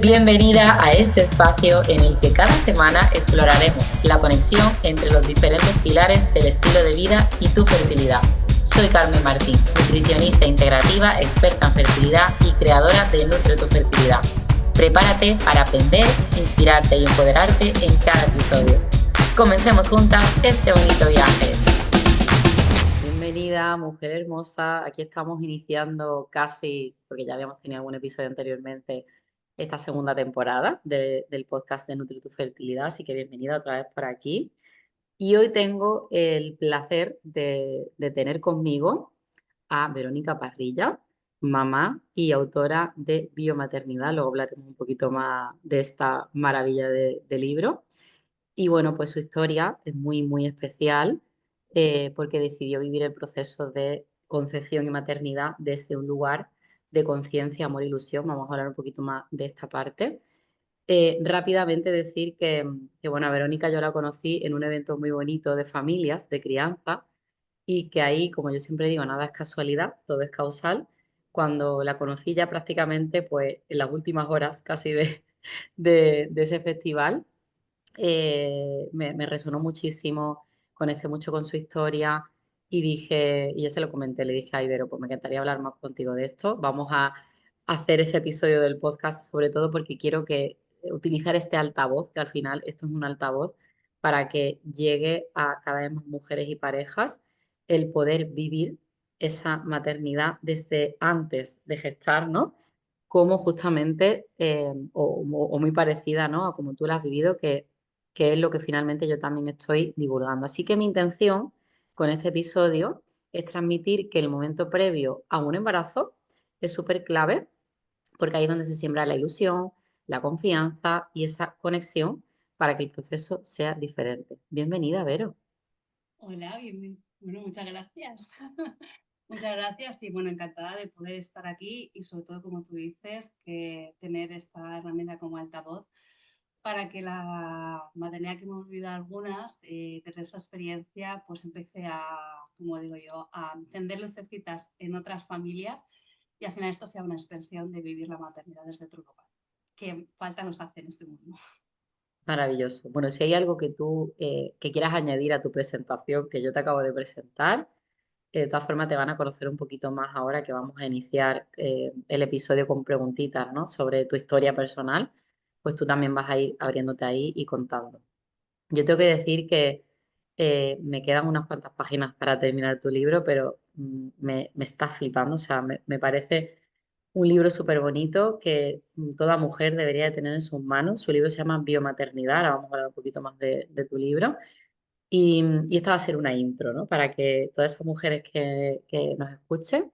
Bienvenida a este espacio en el que cada semana exploraremos la conexión entre los diferentes pilares del estilo de vida y tu fertilidad. Soy Carmen Martín, nutricionista integrativa, experta en fertilidad y creadora de Nutre tu Fertilidad. Prepárate para aprender, inspirarte y empoderarte en cada episodio. Comencemos juntas este bonito viaje. Bienvenida, mujer hermosa. Aquí estamos iniciando casi, porque ya habíamos tenido algún episodio anteriormente, esta segunda temporada del podcast de Nutre tu Fertilidad, así que bienvenida otra vez por aquí. Y hoy tengo el placer de tener conmigo a Verónica Parrilla, mamá y autora de Biomaternidad. Luego hablaremos un poquito más de esta maravilla de libro. Y bueno, pues su historia es muy, muy especial porque decidió vivir el proceso de concepción y maternidad desde un lugar de conciencia, amor e ilusión. Vamos a hablar un poquito más de esta parte. Rápidamente decir que, bueno, a Verónica yo la conocí en un evento muy bonito de familias, de crianza, y que ahí, como yo siempre digo, nada es casualidad, todo es causal. Cuando la conocí ya prácticamente, pues en las últimas horas casi de ese festival, me resonó muchísimo, conecté mucho con su historia y dije, y yo se lo comenté, le dije, ay, Vero, pues me encantaría hablar más contigo de esto. Vamos a hacer ese episodio del podcast, sobre todo porque quiero que utilizar este altavoz, que al final esto es un altavoz, para que llegue a cada vez más mujeres y parejas el poder vivir esa maternidad desde antes de gestar, ¿no? Como justamente, o muy parecida, ¿no? A como tú la has vivido, que es lo que finalmente yo también estoy divulgando. Así que mi intención con este episodio es transmitir que el momento previo a un embarazo es súper clave, porque ahí es donde se siembra la ilusión, la confianza y esa conexión para que el proceso sea diferente. Bienvenida, Vero. Hola, bueno, muchas gracias. Muchas gracias y bueno, encantada de poder estar aquí y sobre todo, como tú dices, que tener esta herramienta como altavoz para que la maternidad que hemos vivido algunas, desde esa experiencia, pues empiece a, como digo yo, a encender lucecitas en otras familias y al final esto sea una expresión de vivir la maternidad desde otro lugar, que falta nos hace en este mundo. Maravilloso. Bueno, si hay algo que tú que quieras añadir a tu presentación que yo te acabo de presentar, de todas formas, te van a conocer un poquito más ahora que vamos a iniciar el episodio con preguntitas, ¿no? Sobre tu historia personal, pues tú también vas a ir abriéndote ahí y contando. Yo tengo que decir que me quedan unas cuantas páginas para terminar tu libro, pero me está flipando, o sea, me parece un libro súper bonito que toda mujer debería de tener en sus manos. Su libro se llama Biomaternidad, ahora vamos a hablar un poquito más de tu libro. Y esta va a ser una intro, ¿no? Para que todas esas mujeres que nos escuchen,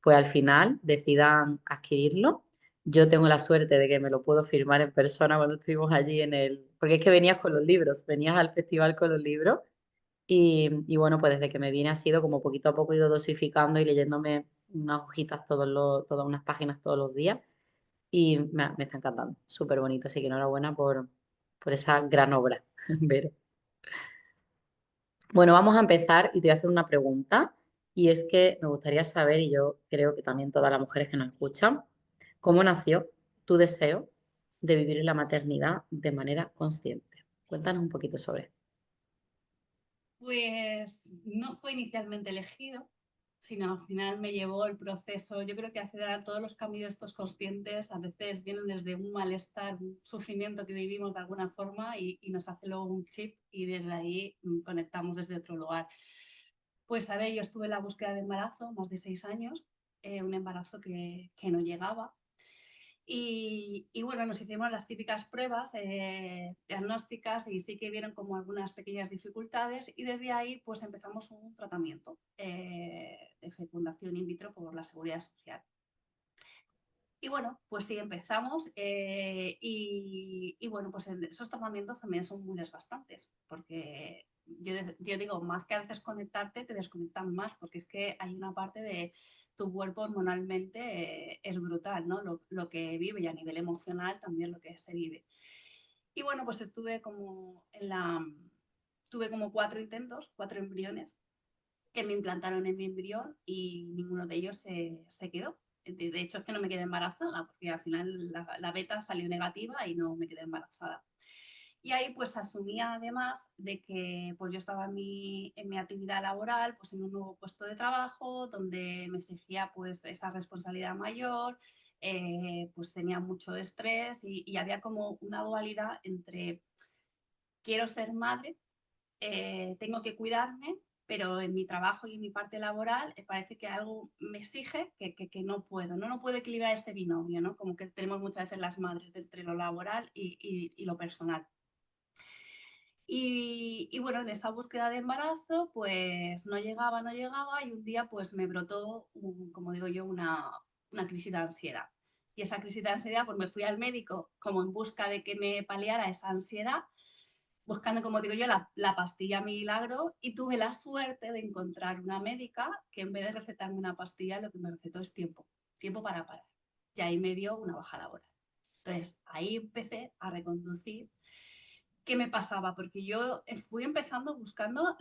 pues al final decidan adquirirlo. Yo tengo la suerte de que me lo puedo firmar en persona cuando estuvimos allí en el... Porque es que venías con los libros, venías al festival con los libros y bueno, pues desde que me vine ha sido como poquito a poco he ido dosificando y leyéndome unas hojitas todas unas páginas todos los días y me está encantando, súper bonito, así que enhorabuena por esa gran obra, Vero. Bueno, vamos a empezar y te voy a hacer una pregunta y es que me gustaría saber, y yo creo que también todas las mujeres que nos escuchan, ¿cómo nació tu deseo de vivir la maternidad de manera consciente? Cuéntanos un poquito sobre esto. Pues no fue inicialmente elegido, sino al final me llevó el proceso. Yo creo que acceder a todos los cambios estos conscientes a veces vienen desde un malestar, un sufrimiento que vivimos de alguna forma y nos hace luego un chip y desde ahí conectamos desde otro lugar. Pues a ver, yo estuve en la búsqueda de embarazo más de 6 años, un embarazo que no llegaba. Y bueno, nos hicimos las típicas pruebas diagnósticas y sí que vieron como algunas pequeñas dificultades y desde ahí pues empezamos un tratamiento de fecundación in vitro por la seguridad social. Y bueno, pues sí, empezamos y bueno, pues esos tratamientos también son muy desgastantes porque yo digo, más que a veces conectarte, te desconectan más porque es que hay una parte de tu cuerpo hormonalmente es brutal, ¿no? Lo que vive y a nivel emocional también lo que se vive. Y bueno, pues tuve como 4 intentos, 4 embriones que me implantaron en mi embrión y ninguno de ellos se quedó. De hecho, es que no me quedé embarazada, porque al final la beta salió negativa y no me quedé embarazada. Y ahí pues asumía además de que pues yo estaba en mi actividad laboral, pues en un nuevo puesto de trabajo donde me exigía pues esa responsabilidad mayor, pues tenía mucho estrés y había como una dualidad entre quiero ser madre, tengo que cuidarme, pero en mi trabajo y en mi parte laboral parece que algo me exige que no puedo, no puedo equilibrar este binomio, ¿no? Como que tenemos muchas veces las madres entre lo laboral y lo personal. Y bueno, en esa búsqueda de embarazo, pues no llegaba, no llegaba y un día pues me brotó, como digo yo, una crisis de ansiedad. Y esa crisis de ansiedad, pues me fui al médico como en busca de que me paliara esa ansiedad, buscando, como digo yo, la pastilla milagro y tuve la suerte de encontrar una médica que en vez de recetarme una pastilla, lo que me recetó es tiempo, tiempo para parar. Y ahí me dio una baja laboral. Entonces, ahí empecé a reconducir qué me pasaba, porque yo fui empezando buscando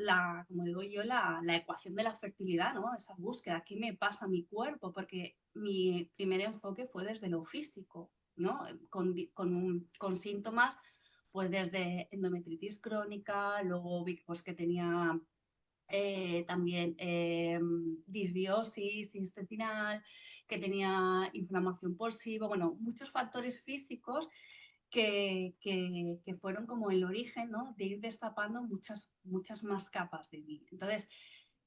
como digo yo, la ecuación de la fertilidad, ¿no? Esa búsqueda, ¿qué me pasa a mi cuerpo? Porque mi primer enfoque fue desde lo físico, ¿no? Con síntomas, pues desde endometritis crónica, luego vi pues, que tenía también disbiosis intestinal, que tenía inflamación por SIBO, bueno, muchos factores físicos que fueron como el origen, ¿no? De ir destapando muchas más capas de mí. Entonces,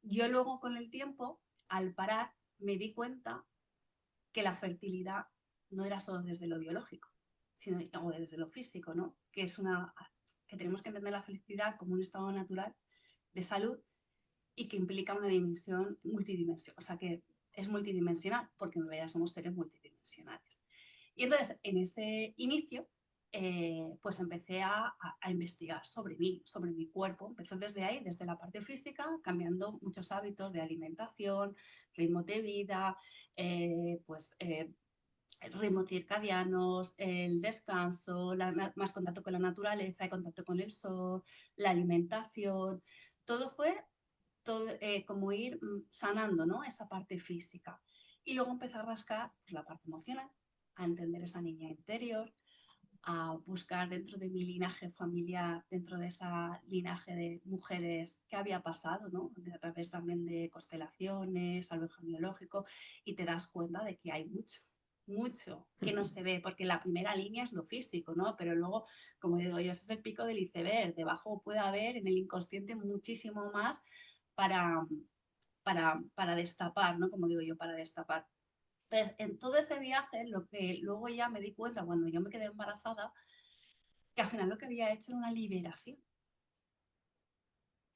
yo luego con el tiempo, al parar, me di cuenta que la fertilidad no era solo desde lo biológico, sino o desde lo físico, ¿no? Que tenemos que entender la felicidad como un estado natural de salud y que implica una dimensión multidimensional, o sea que es multidimensional, porque en realidad somos seres multidimensionales. Y entonces, en ese inicio, pues empecé a investigar sobre mí, sobre mi cuerpo. Empezó desde ahí, desde la parte física, cambiando muchos hábitos de alimentación, ritmo de vida, pues ritmos circadianos, el descanso, más contacto con la naturaleza, el contacto con el sol, la alimentación. Todo fue como ir sanando, ¿no? Esa parte física. Y luego empezar a rascar pues, la parte emocional, a entender esa niña interior, a buscar dentro de mi linaje familiar, dentro de esa linaje de mujeres que había pasado, ¿no? A través también de constelaciones, algo genealógico, y te das cuenta de que hay mucho que no se ve, porque la primera línea es lo físico, ¿no? Pero luego, como digo yo, ese es el pico del iceberg, debajo puede haber en el inconsciente muchísimo más para, para destapar, ¿no? Como digo yo, para destapar. Entonces, en todo ese viaje, lo que luego ya me di cuenta cuando yo me quedé embarazada, que al final lo que había hecho era una liberación.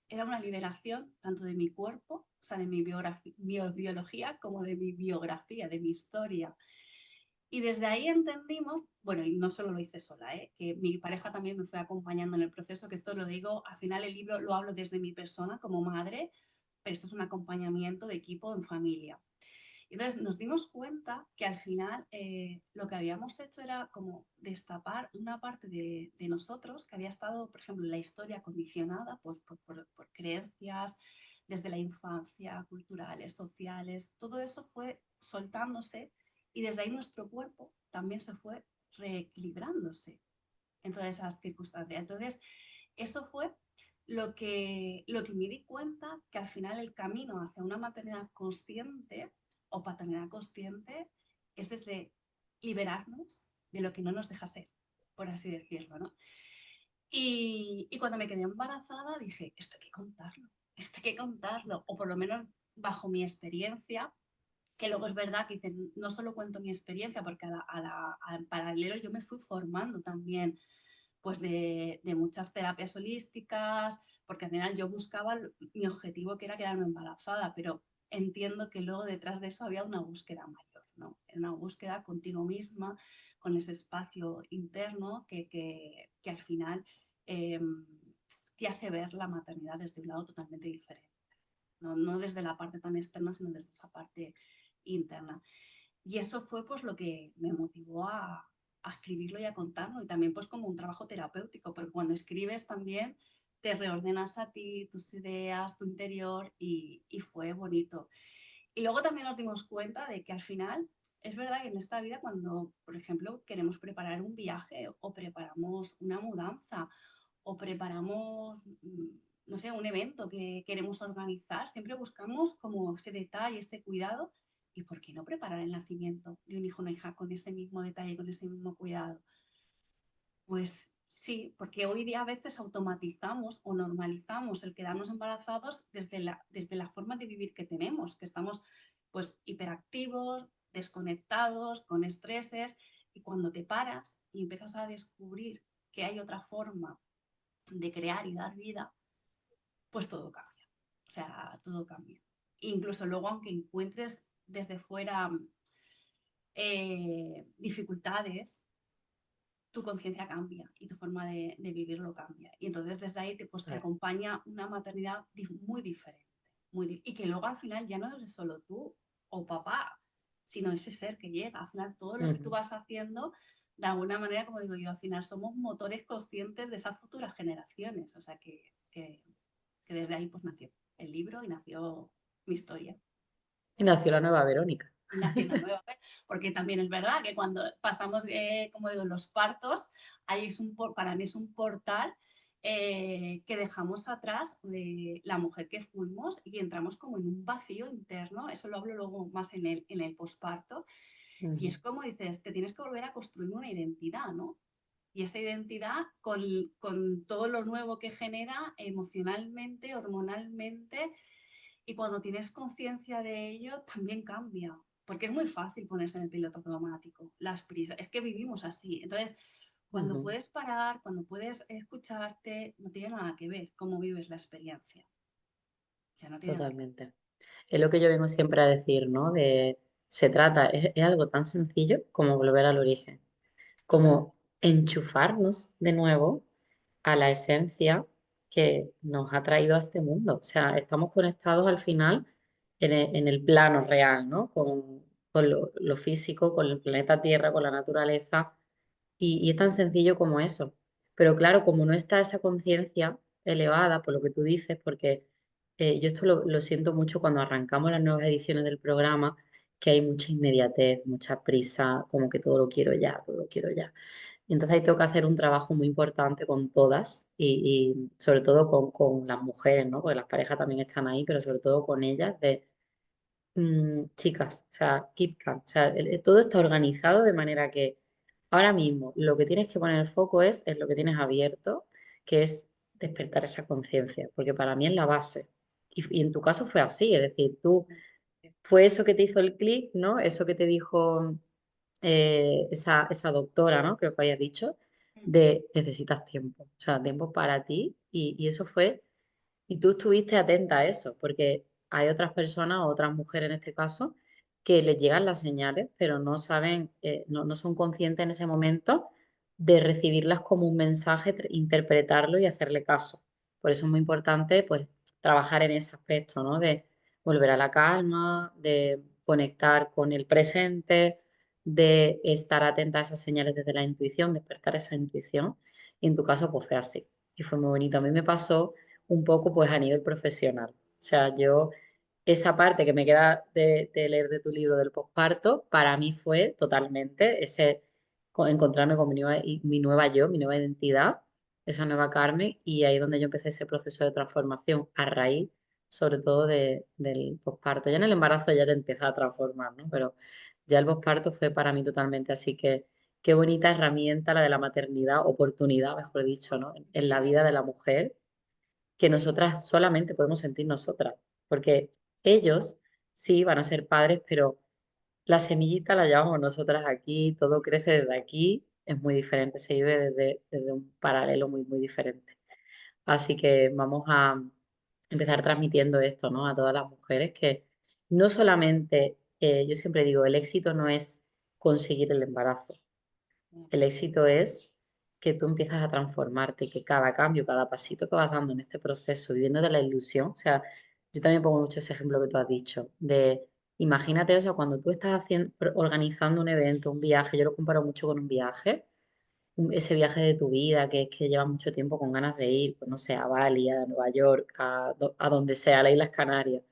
Era una liberación tanto de mi cuerpo, o sea, de mi biología, como de mi biografía, de mi historia. Y desde ahí entendimos, bueno, y no solo lo hice sola, que mi pareja también me fue acompañando en el proceso, que esto lo digo, al final el libro lo hablo desde mi persona como madre, pero esto es un acompañamiento de equipo en familia. Entonces nos dimos cuenta que al final lo que habíamos hecho era como destapar una parte de nosotros que había estado, por ejemplo, en la historia condicionada pues, por creencias desde la infancia, culturales, sociales, todo eso fue soltándose y desde ahí nuestro cuerpo también se fue reequilibrándose en todas esas circunstancias. Entonces, eso fue lo que me di cuenta que al final el camino hacia una maternidad consciente o paternidad consciente es desde liberarnos de lo que no nos deja ser, por así decirlo, ¿no? Y cuando me quedé embarazada dije, esto hay que contarlo, o por lo menos bajo mi experiencia, que luego es verdad que dicen, no solo cuento mi experiencia, porque en paralelo yo me fui formando también pues de muchas terapias holísticas, porque al final yo buscaba mi objetivo que era quedarme embarazada, pero entiendo que luego detrás de eso había una búsqueda mayor, ¿no? Era una búsqueda contigo misma, con ese espacio interno que al final eh, te hace ver la maternidad desde un lado totalmente diferente. No desde la parte tan externa, sino desde esa parte interna. Y eso fue pues lo que me motivó a escribirlo y a contarlo y también pues como un trabajo terapéutico, porque cuando escribes también te reordenas a ti, tus ideas, tu interior y fue bonito. Y luego también nos dimos cuenta de que al final es verdad que en esta vida cuando, por ejemplo, queremos preparar un viaje o preparamos una mudanza o preparamos, no sé, un evento que queremos organizar, siempre buscamos como ese detalle, ese cuidado. ¿Y por qué no preparar el nacimiento de un hijo o una hija con ese mismo detalle, con ese mismo cuidado? Pues sí, porque hoy día a veces automatizamos o normalizamos el quedarnos embarazados desde la forma de vivir que tenemos, que estamos pues hiperactivos, desconectados, con estreses, y cuando te paras y empiezas a descubrir que hay otra forma de crear y dar vida, pues todo cambia. O sea, todo cambia. Incluso luego, aunque encuentres desde fuera dificultades, tu conciencia cambia y tu forma de vivirlo cambia. Y entonces desde ahí pues, te Claro. acompaña una maternidad muy diferente. Y que luego al final ya no eres solo tú o papá, sino ese ser que llega. Al final todo lo que tú Ujú. vas haciendo, de alguna manera, como digo yo, al final somos motores conscientes de esas futuras generaciones. O sea que desde ahí pues nació el libro y nació mi historia. Y nació la nueva Verónica. Y nació una nueva, porque también es verdad que cuando pasamos, como digo, los partos, ahí para mí es un portal que dejamos atrás la mujer que fuimos y entramos como en un vacío interno, eso lo hablo luego más en el posparto, y Ujú. es como dices, te tienes que volver a construir una identidad, ¿no? Y esa identidad con todo lo nuevo que genera emocionalmente, hormonalmente, y cuando tienes conciencia de ello, también cambia. Porque es muy fácil ponerse en el piloto automático, las prisas, es que vivimos así. Entonces, cuando Ujú. puedes parar, cuando puedes escucharte, no tiene nada que ver cómo vives la experiencia. O sea, no tiene nada que ver. Totalmente. Es lo que yo vengo siempre a decir, ¿no? Se trata, es algo tan sencillo como volver al origen, Total. como enchufarnos de nuevo a la esencia que nos ha traído a este mundo. O sea, estamos conectados al final en el plano real, ¿no? Con lo físico, con el planeta Tierra, con la naturaleza, y es tan sencillo como eso. Pero claro, como no está esa conciencia elevada, por lo que tú dices, porque yo esto lo siento mucho cuando arrancamos las nuevas ediciones del programa, que hay mucha inmediatez, mucha prisa, como que todo lo quiero ya, todo lo quiero ya. Y entonces ahí tengo que hacer un trabajo muy importante con todas y sobre todo con las mujeres, ¿no? Porque las parejas también están ahí, pero sobre todo con ellas, de chicas, o sea, keep calm. O sea, todo está organizado de manera que ahora mismo lo que tienes que poner el foco es lo que tienes abierto, que es despertar esa conciencia, porque para mí es la base. Y en tu caso fue así, es decir, tú fue eso que te hizo el clic, ¿no? Eso que te dijo esa doctora, ¿no? Creo que habías dicho, de necesitas tiempo, o sea, tiempo para ti, y eso fue y tú estuviste atenta a eso, porque hay otras personas, otras mujeres en este caso, que les llegan las señales, pero no saben, no son conscientes en ese momento de recibirlas como un mensaje, interpretarlo y hacerle caso. Por eso es muy importante, pues, trabajar en ese aspecto, ¿no? De volver a la calma, de conectar con el presente, de estar atenta a esas señales desde la intuición, despertar esa intuición. Y en tu caso, pues fue así. Y fue muy bonito. A mí me pasó un poco pues a nivel profesional. O sea, yo, esa parte que me queda de leer de tu libro del posparto, para mí fue totalmente encontrarme con mi nueva yo, mi nueva identidad, esa nueva Carmen, y ahí es donde yo empecé ese proceso de transformación a raíz, sobre todo del posparto. Ya en el embarazo ya te empieza a transformar, ¿no? Pero ya el posparto fue para mí totalmente así que qué bonita herramienta la de la maternidad, oportunidad, mejor dicho, ¿no? En la vida de la mujer que nosotras solamente podemos sentir nosotras, porque ellos sí van a ser padres, pero la semillita la llevamos nosotras aquí, todo crece desde aquí, es muy diferente, se vive desde un paralelo muy, muy diferente. Así que vamos a empezar transmitiendo esto, ¿no? A todas las mujeres que no solamente, yo siempre digo, el éxito no es conseguir el embarazo, el éxito es que tú empiezas a transformarte, que cada cambio, cada pasito que vas dando en este proceso, viviendo de la ilusión, o sea, yo también pongo mucho ese ejemplo que tú has dicho, de imagínate, o sea, cuando tú estás organizando un evento, un viaje, yo lo comparo mucho con un viaje, ese viaje de tu vida, que es que llevas mucho tiempo con ganas de ir, pues no sé, a Bali, a Nueva York, a donde sea, a las Islas Canarias,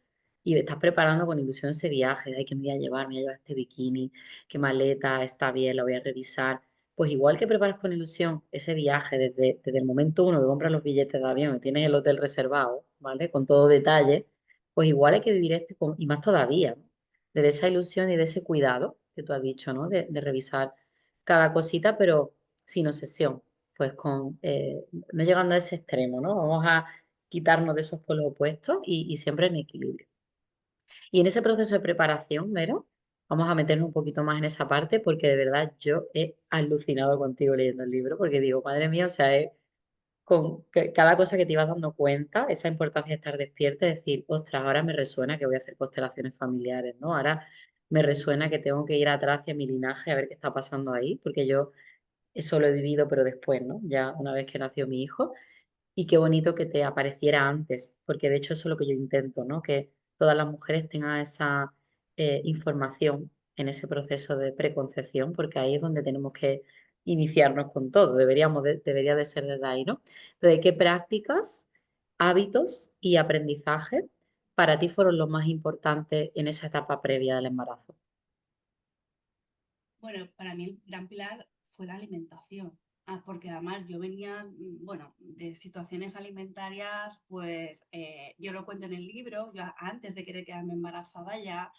y estás preparando con ilusión ese viaje, ay, ¿qué me voy a llevar? Me voy a llevar este bikini, qué maleta, está bien, la voy a revisar. Pues igual que preparas con ilusión ese viaje desde el momento uno que compras los billetes de avión y tienes el hotel reservado, ¿vale? Con todo detalle, pues igual hay que vivir esto y más todavía, ¿no? Desde esa ilusión y de ese cuidado que tú has dicho, ¿no? De revisar cada cosita, pero sin obsesión, pues no llegando a ese extremo, ¿no? Vamos a quitarnos de esos polos opuestos y siempre en equilibrio. Y en ese proceso de preparación, Vero, vamos a meternos un poquito más en esa parte porque de verdad yo he alucinado contigo leyendo el libro porque digo, madre mía, o sea, cada cosa que te ibas dando cuenta, esa importancia de estar despierta, y decir, ostras, ahora me resuena que voy a hacer constelaciones familiares, ¿no? Ahora me resuena que tengo que ir atrás hacia mi linaje a ver qué está pasando ahí, porque yo eso lo he vivido, pero después, ¿no? Ya una vez que nació mi hijo. Y qué bonito que te apareciera antes, porque de hecho eso es lo que yo intento, ¿no? Que todas las mujeres tengan esa información en ese proceso de preconcepción, porque ahí es donde tenemos que iniciarnos con todo, debería de ser desde ahí, ¿no? Entonces, ¿qué prácticas, hábitos y aprendizaje para ti fueron los más importantes en esa etapa previa del embarazo? Bueno, para mí el gran pilar fue la alimentación. Porque además yo venía, bueno, de situaciones alimentarias, pues yo lo cuento en el libro, yo antes de querer quedarme embarazada ya,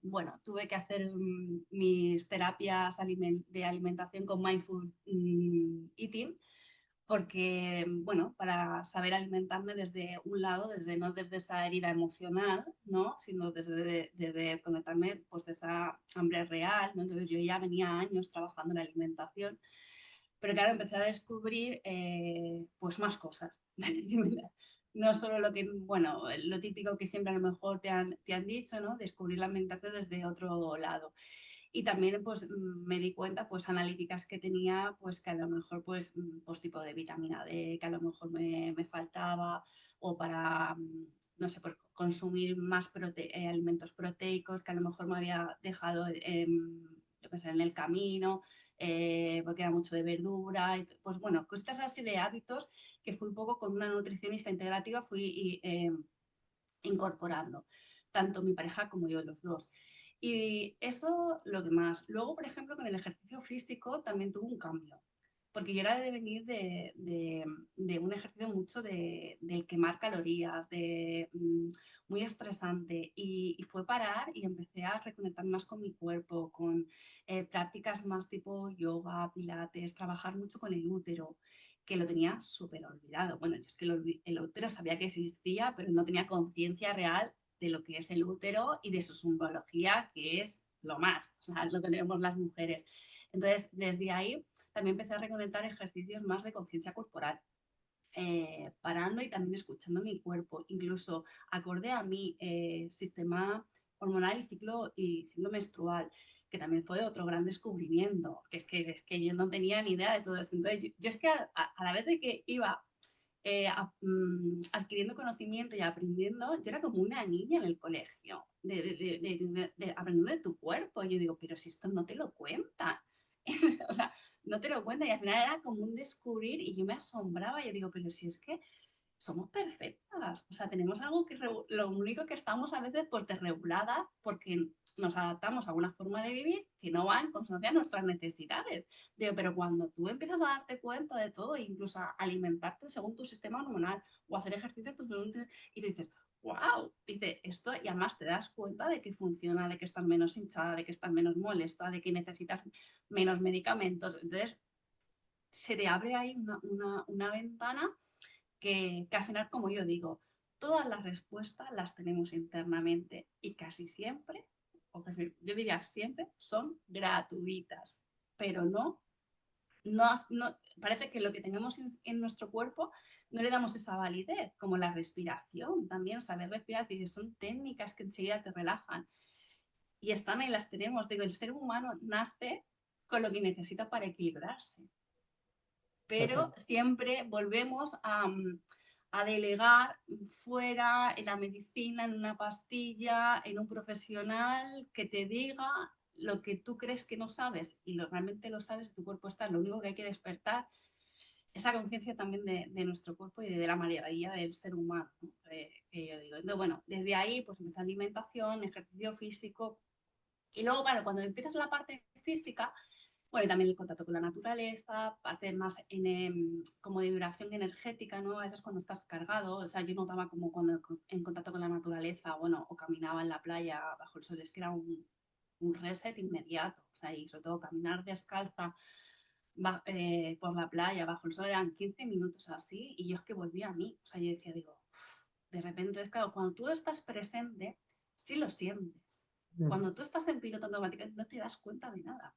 bueno, tuve que hacer mis terapias de alimentación con mindful eating, porque, bueno, para saber alimentarme desde un lado, no desde esa herida emocional, ¿no? Sino desde conectarme pues, de esa hambre real, ¿no? Entonces yo ya venía años trabajando en alimentación, pero claro, empecé a descubrir pues más cosas. No solo lo que, bueno, lo típico que siempre a lo mejor te han dicho, ¿no? Descubrir la alimentación desde otro lado. Y también pues me di cuenta pues analíticas que tenía pues que a lo mejor pues tipo de vitamina D que a lo mejor me faltaba o para no sé, por consumir más alimentos proteicos que a lo mejor me había dejado yo qué sé, en el camino, porque era mucho de verdura, pues bueno, cosas así de hábitos que fui un poco con una nutricionista integrativa fui incorporando, tanto mi pareja como yo, los dos. Y eso lo que más. Luego, por ejemplo, con el ejercicio físico también tuvo un cambio, porque yo era de venir de un ejercicio mucho del quemar calorías, muy estresante, y fue parar y empecé a reconectar más con mi cuerpo, con prácticas más tipo yoga, pilates, trabajar mucho con el útero, que lo tenía súper olvidado. Bueno, yo es que el útero sabía que existía, pero no tenía conciencia real de lo que es el útero y de su simbología, que es lo más, o sea, lo que tenemos las mujeres. Entonces, desde ahí también empecé a reconectar ejercicios más de conciencia corporal. Parando y también escuchando mi cuerpo, incluso acorde a mi sistema hormonal y ciclo menstrual, que también fue otro gran descubrimiento, es que yo no tenía ni idea de todo esto. Entonces, yo es que a la vez de que iba adquiriendo conocimiento y aprendiendo, yo era como una niña en el colegio, aprendiendo de tu cuerpo. Y yo digo, pero si esto no te lo cuentan. O sea, no te lo cuentan y al final era como un descubrir y yo me asombraba y yo digo, pero si es que somos perfectas, o sea, tenemos algo que lo único que estamos a veces pues desreguladas porque nos adaptamos a una forma de vivir que no va en consonancia a nuestras necesidades. Digo, pero cuando tú empiezas a darte cuenta de todo, incluso a alimentarte según tu sistema hormonal o hacer ejercicio y tú dices, wow, dice esto y además te das cuenta de que funciona, de que estás menos hinchada, de que estás menos molesta, de que necesitas menos medicamentos. Entonces, se te abre ahí una ventana que al final, como yo digo, todas las respuestas las tenemos internamente y casi siempre, o casi, yo diría siempre, son gratuitas, pero no, parece que lo que tenemos en nuestro cuerpo no le damos esa validez, como la respiración también, saber respirar, que son técnicas que enseguida te relajan y están ahí, las tenemos. Digo, el ser humano nace con lo que necesita para equilibrarse, pero Total. siempre volvemos a delegar fuera, en la medicina, en una pastilla, en un profesional que te diga lo que tú crees que no sabes y realmente lo sabes, tu cuerpo está, lo único que hay que despertar esa conciencia también de nuestro cuerpo y de la maravilla del ser humano, ¿no? Que yo digo. Entonces, bueno, desde ahí pues empecé alimentación, ejercicio físico y luego, claro, cuando empiezas la parte física, bueno, y también el contacto con la naturaleza, parte más como de vibración energética, ¿no? A veces cuando estás cargado, o sea, yo notaba como cuando en contacto con la naturaleza, bueno, o caminaba en la playa bajo el sol, es que era un reset inmediato, o sea, y sobre todo caminar descalza por la playa bajo el sol eran 15 minutos así, y yo es que volvía a mí, o sea, yo decía, digo, de repente, es claro, cuando tú estás presente, sí lo sientes. Mm. Cuando tú estás en piloto automático, no te das cuenta de nada.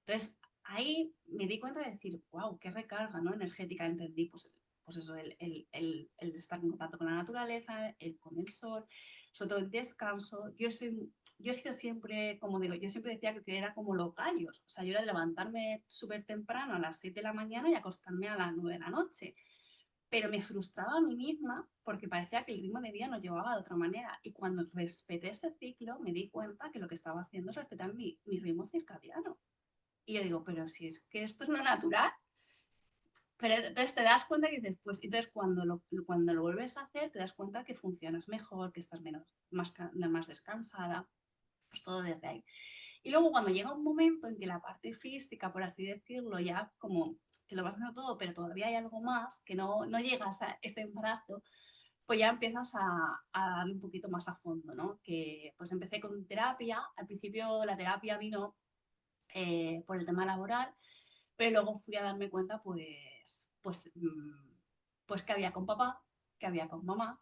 Entonces, ahí me di cuenta de decir, wow, qué recarga, ¿no? Energética, entendí, pues eso, el estar en contacto con la naturaleza, con el sol, sobre todo el descanso. Yo he sido siempre, como digo, yo siempre decía que era como los gallos, o sea, yo era de levantarme súper temprano a las 7 de la mañana y acostarme a las 9 de la noche. Pero me frustraba a mí misma porque parecía que el ritmo de vida nos llevaba de otra manera. Y cuando respeté ese ciclo, me di cuenta que lo que estaba haciendo es respetar mi ritmo circadiano. Y yo digo, pero si es que esto es lo natural. Pero entonces te das cuenta que después, entonces cuando lo vuelves a hacer, te das cuenta que funcionas mejor, que estás más descansada, pues todo desde ahí. Y luego cuando llega un momento en que la parte física, por así decirlo, ya como que lo vas haciendo todo, pero todavía hay algo más, que no llegas a ese embarazo, pues ya empiezas a darle un poquito más a fondo, ¿no? Que pues empecé con terapia, al principio la terapia vino por el tema laboral, pero luego fui a darme cuenta, pues que había con papá, que había con mamá,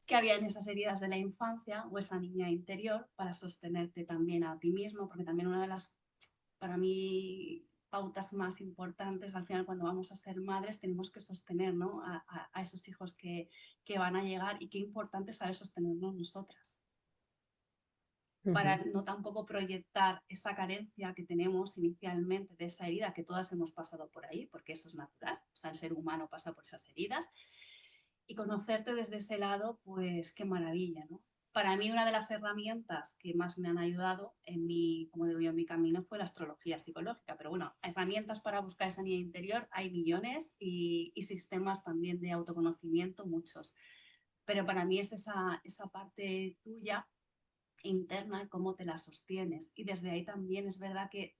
que había en esas heridas de la infancia o esa niña interior para sostenerte también a ti mismo, porque también una de las, para mí, pautas más importantes al final cuando vamos a ser madres tenemos que sostener, ¿no? a esos hijos que van a llegar y qué importante es saber sostenernos nosotras para Ujú. no tampoco proyectar esa carencia que tenemos inicialmente de esa herida, que todas hemos pasado por ahí, porque eso es natural, o sea, el ser humano pasa por esas heridas, y conocerte desde ese lado, pues qué maravilla, ¿no? Para mí una de las herramientas que más me han ayudado en mi, como digo yo, en mi camino fue la astrología psicológica, pero bueno, herramientas para buscar esa niña interior hay millones y sistemas también de autoconocimiento, muchos. Pero para mí es esa parte tuya interna y cómo te la sostienes. Y desde ahí también es verdad que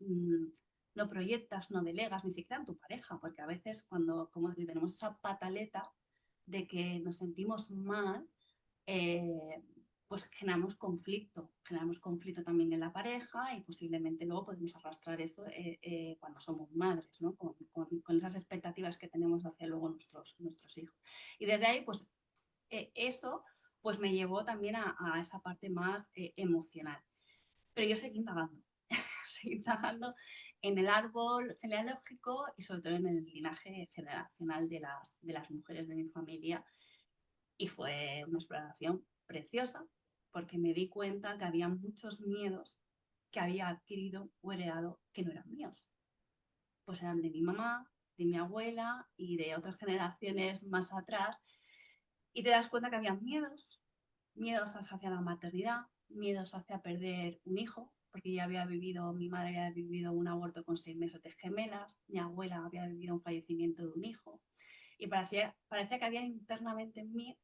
no proyectas, no delegas, ni siquiera en tu pareja, porque a veces cuando como que tenemos esa pataleta de que nos sentimos mal, eh, pues generamos conflicto también en la pareja y posiblemente luego podemos arrastrar eso cuando somos madres, ¿no? Con esas expectativas que tenemos hacia luego nuestros hijos. Y desde ahí, pues eso pues me llevó también a esa parte más emocional. Pero yo seguí indagando, seguí indagando en el árbol genealógico y sobre todo en el linaje generacional de las mujeres de mi familia. Y fue una exploración preciosa porque me di cuenta que había muchos miedos que había adquirido o heredado que no eran míos. Pues eran de mi mamá, de mi abuela y de otras generaciones más atrás. Y te das cuenta que había miedos hacia la maternidad, miedos hacia perder un hijo, porque mi madre había vivido un aborto con 6 meses de gemelas, mi abuela había vivido un fallecimiento de un hijo, y parecía que había internamente en mí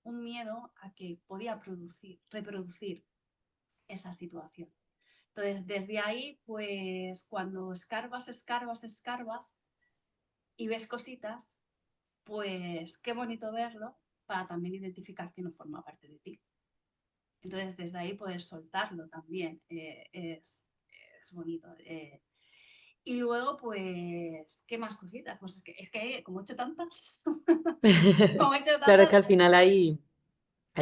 un miedo a que podía reproducir esa situación. Entonces, desde ahí, pues cuando escarbas y ves cositas, pues qué bonito verlo para también identificar que no forma parte de ti. Entonces, desde ahí poder soltarlo también es bonito. Y luego, pues, ¿qué más cositas? Pues es que como he hecho tantas, como he hecho Claro, es tantas, que al final hay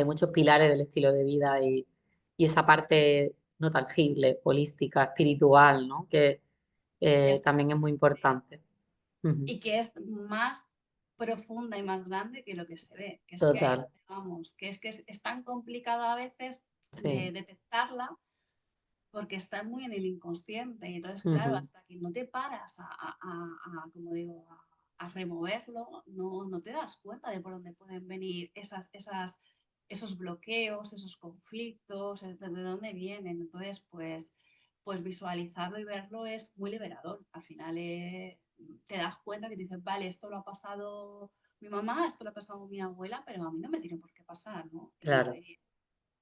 muchos pilares del estilo de vida y esa parte no tangible, holística, espiritual, ¿no? Que es- también es muy importante. Ujú. y que es más profunda y más grande que lo que se ve, que es que, Total, vamos, que es tan complicado a veces de sí. detectarla porque está muy en el inconsciente. Y entonces, claro, Ujú. hasta que no te paras como digo, a removerlo, no te das cuenta de por dónde pueden venir esos bloqueos, esos conflictos, de dónde vienen. Entonces, pues visualizarlo y verlo es muy liberador. Al final, te das cuenta que dices, vale, esto lo ha pasado mi mamá, esto lo ha pasado mi abuela, pero a mí no me tiene por qué pasar, ¿no? Claro,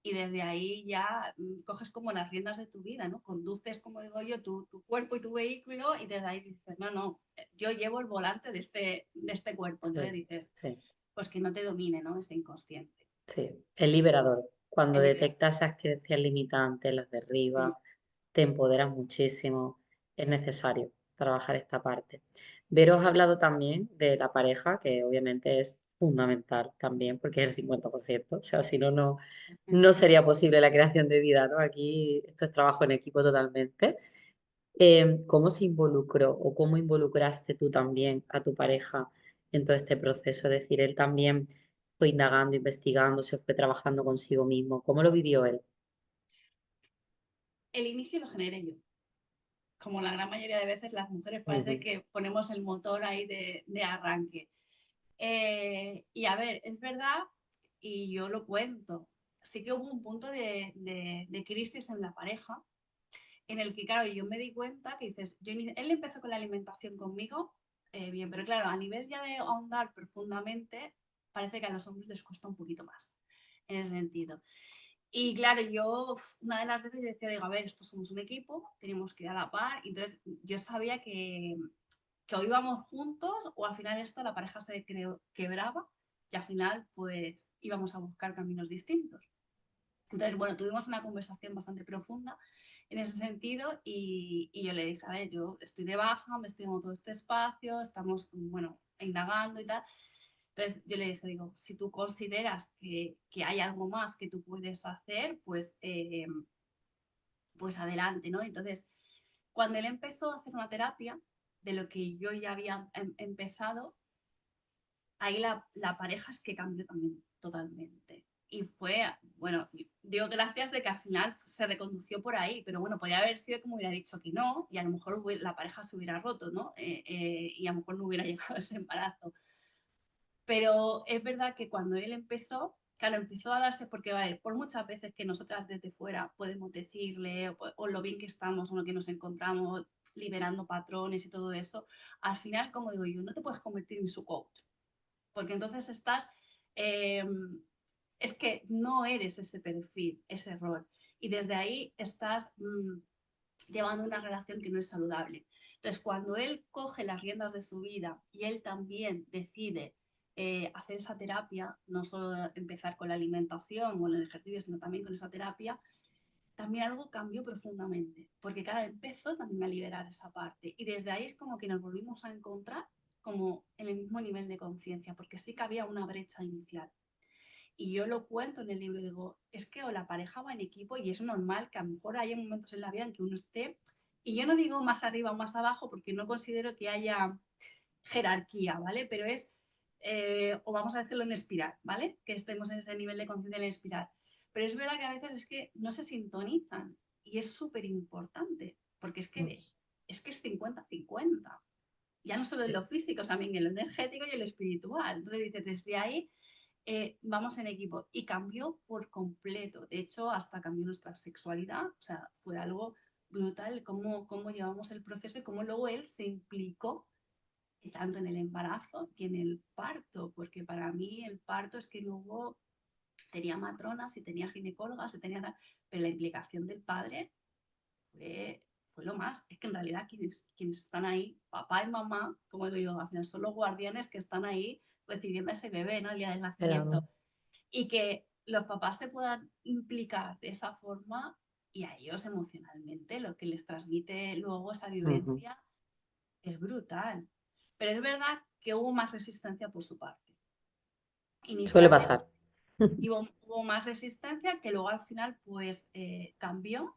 Y desde ahí ya coges como las riendas de tu vida, ¿no? Conduces, como digo yo, tu cuerpo y tu vehículo y desde ahí dices, no, yo llevo el volante de este cuerpo. Entonces sí, dices, sí, pues que no te domine, ¿no? Ese inconsciente. sí. Es liberador. Cuando El liberar. detectas esas creencias limitantes, las Mm. derribas, te empoderas muchísimo. Es necesario trabajar esta parte. Vero has hablado también de la pareja, que obviamente es fundamental también, porque es el 50%. O sea, si no, no sería posible la creación de vida, ¿no? Aquí esto es trabajo en equipo totalmente. ¿Cómo se involucró o cómo involucraste tú también a tu pareja en todo este proceso? Es decir, él también fue indagando, investigando, se fue trabajando consigo mismo. ¿Cómo lo vivió él? El inicio lo generé yo. Como la gran mayoría de veces, las mujeres parece Ujú, que ponemos el motor ahí de arranque. Y a ver, es verdad, y yo lo cuento, sí que hubo un punto de crisis en la pareja, en el que, claro, yo me di cuenta que dices, él empezó con la alimentación conmigo, bien, pero claro, a nivel ya de ahondar profundamente, parece que a los hombres les cuesta un poquito más, en ese sentido. Y claro, yo una de las veces decía, digo, a ver, esto somos un equipo, tenemos que ir a la par, y entonces yo sabía que o íbamos juntos o al final esto la pareja se quebraba y al final pues íbamos a buscar caminos distintos. Entonces, bueno, tuvimos una conversación bastante profunda en ese sentido y yo le dije, a ver, yo estoy de baja, me estoy en todo este espacio, estamos, bueno, indagando y tal. Entonces yo le dije, digo, si tú consideras que hay algo más que tú puedes hacer, pues adelante, ¿no? Entonces, cuando él empezó a hacer una terapia, de lo que yo ya había empezado, ahí la pareja es que cambió también totalmente. Y fue, bueno, digo gracias de que al final se recondució por ahí, pero bueno, podía haber sido como hubiera dicho que no, y a lo mejor la pareja se hubiera roto, ¿no? Y a lo mejor no hubiera llegado ese embarazo. Pero es verdad que cuando él empezó, claro, empezó a darse, porque a ver, por muchas veces que nosotras desde fuera podemos decirle, o lo bien que estamos, o lo que nos encontramos, liberando patrones y todo eso, al final, como digo yo, no te puedes convertir en su coach, porque entonces estás, eh, es que no eres ese perfil, ese rol, y desde ahí estás llevando una relación que no es saludable. Entonces, cuando él coge las riendas de su vida y él también decide hacer esa terapia, no solo empezar con la alimentación o el ejercicio, sino también con esa terapia, también algo cambió profundamente, porque claro, empezó también a liberar esa parte y desde ahí es como que nos volvimos a encontrar como en el mismo nivel de conciencia, porque sí que había una brecha inicial. Y yo lo cuento en el libro y digo, es que o la pareja va en equipo y es normal que a lo mejor haya momentos en la vida en que uno esté, y yo no digo más arriba o más abajo porque no considero que haya jerarquía, ¿vale? Pero es, o vamos a decirlo en espiral, ¿vale? Que estemos en ese nivel de conciencia en espiral. Pero es verdad que a veces es que no se sintonizan y es súper importante porque es que es 50-50. Ya no solo en lo físico, también en lo energético y en lo espiritual. Entonces dices, desde ahí vamos en equipo. Y cambió por completo. De hecho, hasta cambió nuestra sexualidad. O sea, fue algo brutal cómo llevamos el proceso y cómo luego él se implicó tanto en el embarazo que en el parto, porque para mí el parto es que no hubo, tenía matronas y tenía ginecólogas, y tenía, pero la implicación del padre fue lo más. Es que en realidad quienes están ahí, papá y mamá, como digo yo, al final son los guardianes que están ahí recibiendo a ese bebé, ¿no? El día del esperando. nacimiento. Y que los papás se puedan implicar de esa forma y a ellos emocionalmente lo que les transmite luego esa Ujú. vivencia es brutal. Pero es verdad que hubo más resistencia por su parte. Suele Inicialmente pasar. hubo más resistencia que luego al final pues cambió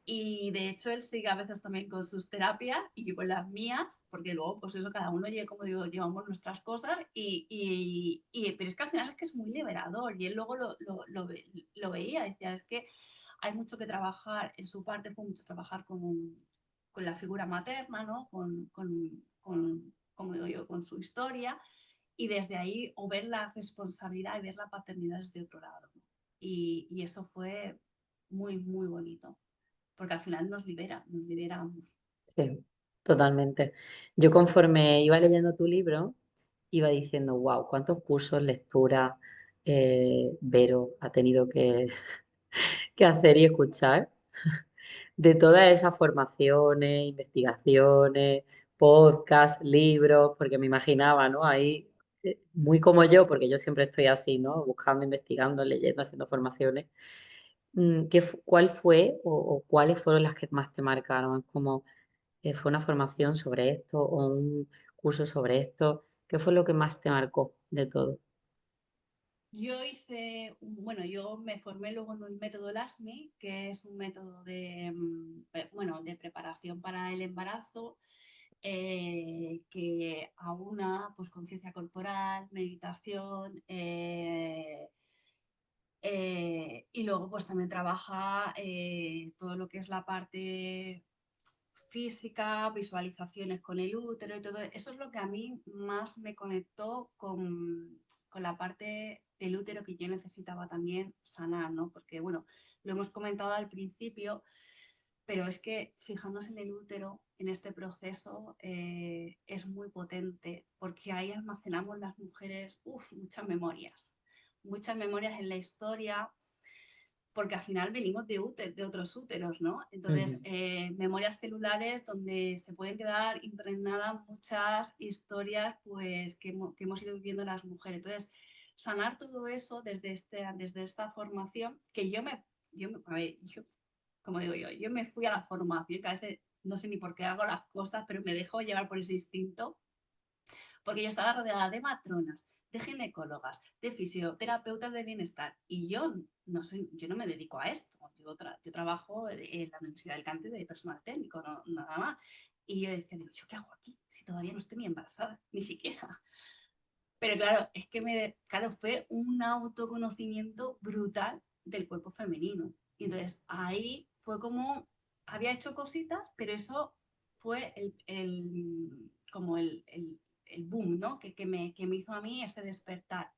y de hecho él sigue a veces también con sus terapias y yo con las mías, porque luego pues eso cada uno como digo, llevamos nuestras cosas pero es que al final es que es muy liberador y él luego lo veía, decía, es que hay mucho que trabajar, en su parte fue mucho trabajar con la figura materna, ¿no? Como digo yo, con su historia y desde ahí o ver la responsabilidad y ver la paternidad desde otro lado. ¿No? Y eso fue muy, muy bonito, porque al final nos libera, nos liberamos. Sí. Totalmente. Yo conforme iba leyendo tu libro, iba diciendo, wow, cuántos cursos, lectura Vero ha tenido que hacer y escuchar de todas esas formaciones, investigaciones, podcasts, libros, porque me imaginaba, ¿no? Ahí, muy como yo, porque yo siempre estoy así, ¿no? Buscando, investigando, leyendo, haciendo formaciones. ¿Cuál fue o cuáles fueron las que más te marcaron? Como fue una formación sobre esto o un curso sobre esto. ¿Qué fue lo que más te marcó de todo? Yo hice, bueno, yo me formé luego en el método LASMI, que es un método de, bueno, de preparación para el embarazo, que aúna pues conciencia corporal, meditación, y luego pues también trabaja todo lo que es la parte física, visualizaciones con el útero y todo. Eso es lo que a mí más me conectó con la parte del útero que yo necesitaba también sanar, ¿no? Porque, bueno, lo hemos comentado al principio, pero es que fijarnos en el útero en este proceso es muy potente porque ahí almacenamos las mujeres, muchas memorias en la historia, porque al final venimos de otros úteros, ¿no? Entonces, Ujú. memorias celulares donde se pueden quedar impregnadas muchas historias pues, que hemos ido viviendo las mujeres. Entonces, sanar todo eso desde esta formación, que a ver, como digo yo me fui a la formación, que a veces no sé ni por qué hago las cosas, pero me dejo llevar por ese instinto porque yo estaba rodeada de matronas, de ginecólogas, de fisioterapeutas de bienestar y yo no me dedico a esto, yo trabajo en la Universidad de Alicante de personal técnico, no, nada más. Y yo decía, digo, ¿yo qué hago aquí? Si todavía no estoy ni embarazada, ni siquiera. Pero claro, es que claro, fue un autoconocimiento brutal del cuerpo femenino. Y entonces ahí fue como, había hecho cositas, pero eso fue como el boom, ¿no? Que me hizo a mí ese despertar.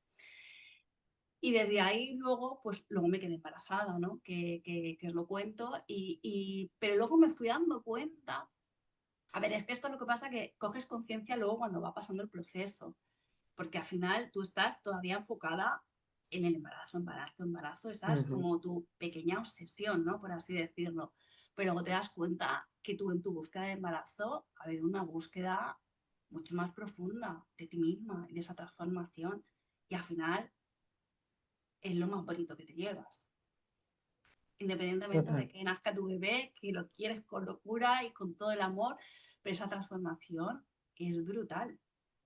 Y desde ahí luego, pues luego me quedé embarazada, ¿no? Que os lo cuento. Pero luego me fui dando cuenta, a ver, es que esto es lo que pasa, que coges conciencia luego cuando va pasando el proceso, porque al final tú estás todavía enfocada en el embarazo, esa es Ujú. como tu pequeña obsesión, ¿no? Por así decirlo. Pero luego te das cuenta que tú en tu búsqueda de embarazo ha habido una búsqueda mucho más profunda de ti misma y de esa transformación. Y al final es lo más bonito que te llevas. Independientemente de Total. que nazca tu bebé, que lo quieres con locura y con todo el amor, pero esa transformación es brutal,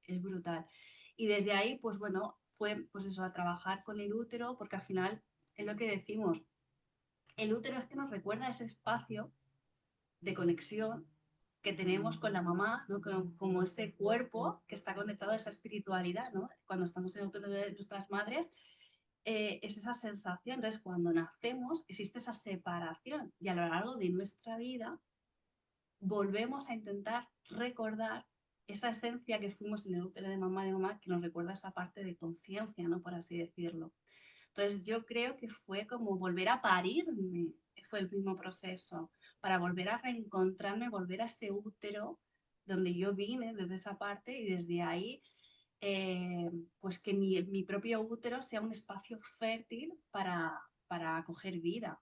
es brutal. Y desde ahí, pues bueno, fue pues eso, a trabajar con el útero, porque al final es lo que decimos, el útero es que nos recuerda ese espacio de conexión que tenemos con la mamá, ¿no? Como ese cuerpo que está conectado a esa espiritualidad, ¿no? Cuando estamos en el útero de nuestras madres, es esa sensación. Entonces, cuando nacemos, existe esa separación y a lo largo de nuestra vida volvemos a intentar recordar esa esencia que fuimos en el útero de mamá, que nos recuerda esa parte de conciencia, ¿no? Por así decirlo. Entonces, yo creo que fue como volver a parirme, fue el mismo proceso, para volver a reencontrarme, volver a ese útero donde yo vine desde esa parte y desde ahí pues que mi propio útero sea un espacio fértil para acoger vida.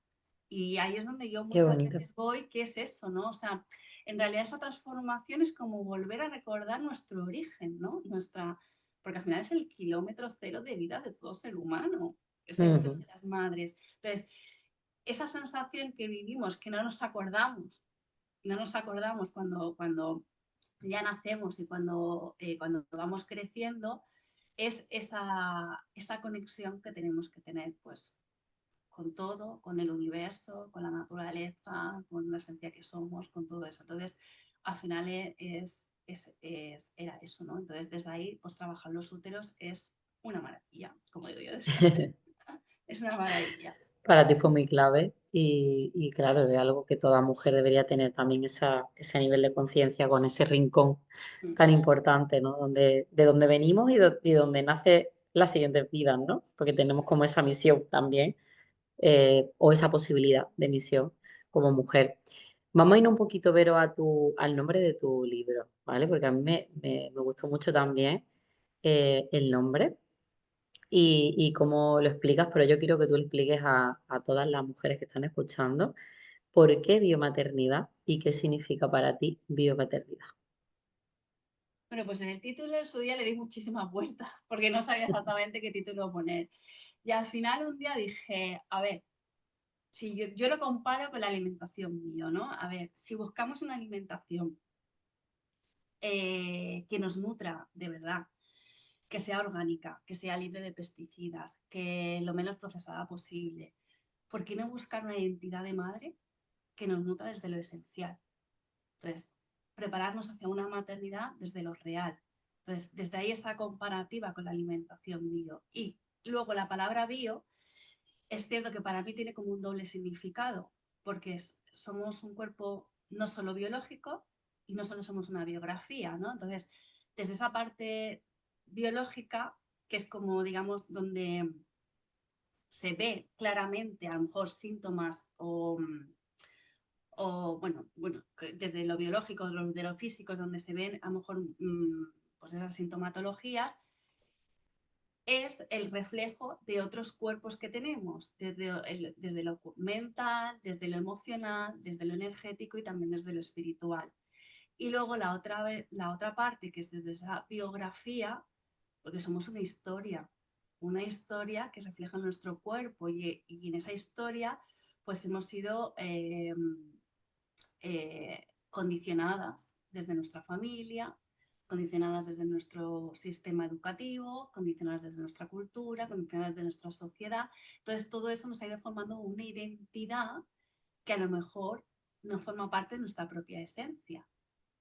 Y ahí es donde yo Qué muchas bonito. veces voy, ¿qué es eso, no? O sea, en realidad esa transformación es como volver a recordar nuestro origen, ¿no? Porque al final es el kilómetro cero de vida de todo ser humano, es el útero Ujú. de las madres. Entonces, esa sensación que vivimos, que no nos acordamos cuando ya nacemos y cuando vamos creciendo, es esa conexión que tenemos que tener pues con todo, con el universo, con la naturaleza, con la esencia que somos, con todo eso. Entonces, al final era eso, ¿no? Entonces, desde ahí, pues trabajar los úteros es una maravilla, como digo yo, es una maravilla. Para ti fue muy clave y claro, es algo que toda mujer debería tener también ese nivel de conciencia con ese rincón Mm. tan importante, ¿no? De donde venimos y donde nace las siguientes vidas, ¿no? Porque tenemos como esa misión también o esa posibilidad de misión como mujer. Vamos a ir un poquito, Vero, al nombre de tu libro, ¿vale? Porque a mí me gustó mucho también el nombre y cómo lo explicas, pero yo quiero que tú le expliques a todas las mujeres que están escuchando por qué biomaternidad y qué significa para ti biomaternidad. Bueno, pues en el título en su día le di muchísimas vueltas porque no sabía exactamente qué título poner. Y al final un día dije, a ver, si yo lo comparo con la alimentación mío, ¿no? A ver, si buscamos una alimentación que nos nutra de verdad, que sea orgánica, que sea libre de pesticidas, que lo menos procesada posible, ¿por qué no buscar una identidad de madre que nos nutra desde lo esencial? Entonces, prepararnos hacia una maternidad desde lo real. Entonces, desde ahí esa comparativa con la alimentación bio. Y luego la palabra bio, es cierto que para mí tiene como un doble significado, porque somos un cuerpo no solo biológico y no solo somos una biografía, ¿no? Entonces, desde esa parte biológica, que es como, digamos, donde se ve claramente a lo mejor síntomas o bueno, desde lo biológico, de lo físico, es donde se ven a lo mejor pues esas sintomatologías, es el reflejo de otros cuerpos que tenemos, desde lo mental, desde lo emocional, desde lo energético y también desde lo espiritual. Y luego la otra parte, que es desde esa biografía, porque somos una historia que refleja nuestro cuerpo y en esa historia pues hemos sido condicionadas desde nuestra familia, condicionadas desde nuestro sistema educativo, condicionadas desde nuestra cultura, condicionadas desde nuestra sociedad. Entonces, todo eso nos ha ido formando una identidad que a lo mejor no forma parte de nuestra propia esencia.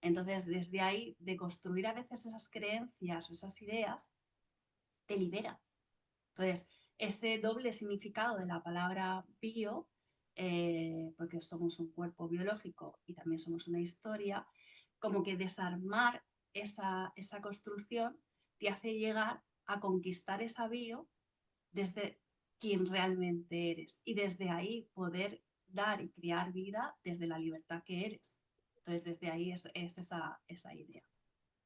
Entonces, desde ahí, de construir a veces esas creencias o esas ideas, te libera. Entonces, ese doble significado de la palabra bio, porque somos un cuerpo biológico y también somos una historia, como que desarmar esa construcción te hace llegar a conquistar esa bio desde quien realmente eres y desde ahí poder dar y crear vida desde la libertad que eres. Entonces, desde ahí es esa idea.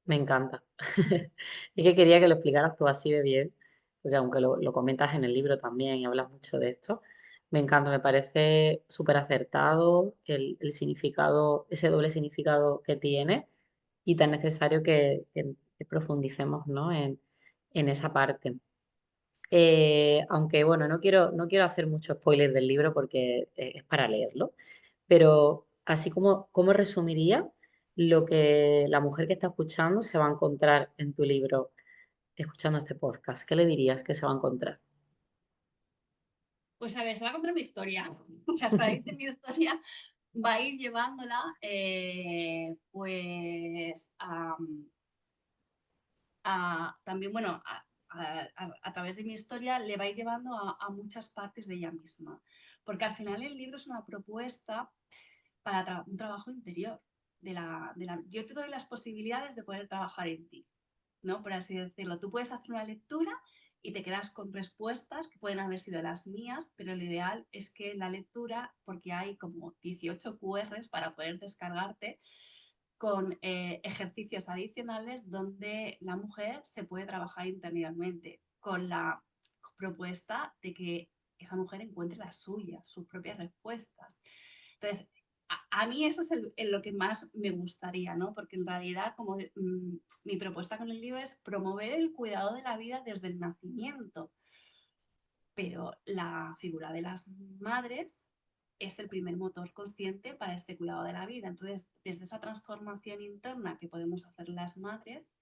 Me encanta. Es que quería que lo explicaras tú así de bien, porque aunque lo comentas en el libro también y hablas mucho de esto, me encanta, me parece súper acertado el significado, ese doble significado que tiene y tan necesario que profundicemos, ¿no? en esa parte. Aunque bueno, no quiero hacer mucho spoiler del libro porque es para leerlo, pero así como, ¿cómo resumiría lo que la mujer que está escuchando se va a encontrar en tu libro, escuchando este podcast? ¿Qué le dirías que se va a encontrar? Pues a ver, se va a contar mi historia. A raíz de mi historia va a ir llevándola pues también, bueno, a través de mi historia le va a ir llevando a muchas partes de ella misma. Porque al final el libro es una propuesta para un trabajo interior. Yo te doy las posibilidades de poder trabajar en ti, ¿no? Por así decirlo. Tú puedes hacer una lectura y te quedas con respuestas que pueden haber sido las mías, pero lo ideal es que la lectura, porque hay como 18 QRs para poder descargarte, con ejercicios adicionales donde la mujer se puede trabajar interiormente, con la propuesta de que esa mujer encuentre las suyas, sus propias respuestas. Entonces, a mí eso es lo que más me gustaría, ¿no? Porque en realidad, como mi propuesta con el libro es promover el cuidado de la vida desde el nacimiento, pero la figura de las madres es el primer motor consciente para este cuidado de la vida. Entonces, desde esa transformación interna que podemos hacer las madres,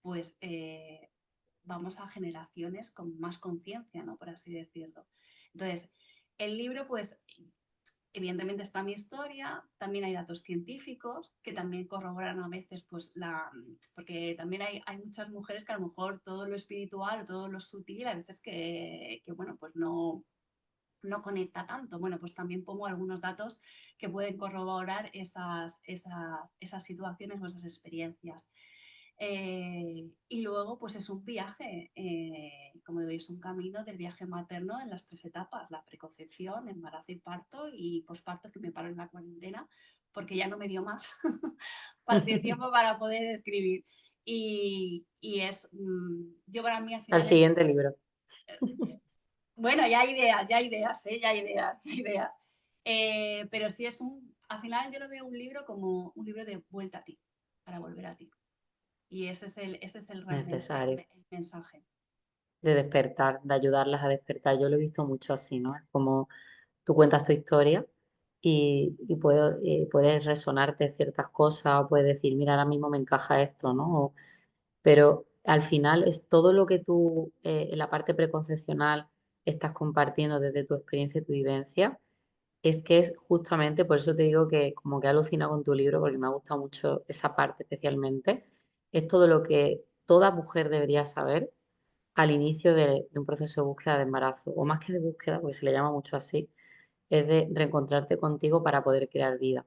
pues vamos a generaciones con más conciencia, ¿no? Por así decirlo. Entonces, el libro, pues, evidentemente está mi historia, también hay datos científicos que también corroboran a veces, pues, porque también hay muchas mujeres que a lo mejor todo lo espiritual o todo lo sutil, a veces bueno, pues no conecta tanto. Bueno, pues también pongo algunos datos que pueden corroborar esas situaciones o esas experiencias. Y luego, pues es un viaje, como digo, es un camino del viaje materno en las 3 etapas: la preconcepción, embarazo y parto, y posparto, que me paro en la cuarentena porque ya no me dio más de tiempo para poder escribir. Y es, yo para mí al Al final es, siguiente libro. bueno, ya hay ideas, ¿eh? Ya hay ideas, ya hay ideas. Pero sí al final yo lo veo un libro como un libro de vuelta a ti, para volver a ti. Y ese es realmente Necesario. el mensaje. De despertar, de ayudarlas a despertar. Yo lo he visto mucho así, ¿no? Es como tú cuentas tu historia y puedes resonarte ciertas cosas o puedes decir, mira, ahora mismo me encaja esto, ¿no? Pero al final es todo lo que tú en la parte preconcepcional estás compartiendo desde tu experiencia y tu vivencia. Es que es justamente, por eso te digo que como que alucina con tu libro, porque me ha gustado mucho esa parte especialmente, es todo lo que toda mujer debería saber al inicio de un proceso de búsqueda de embarazo, o más que de búsqueda, porque se le llama mucho así, es de reencontrarte contigo para poder crear vida.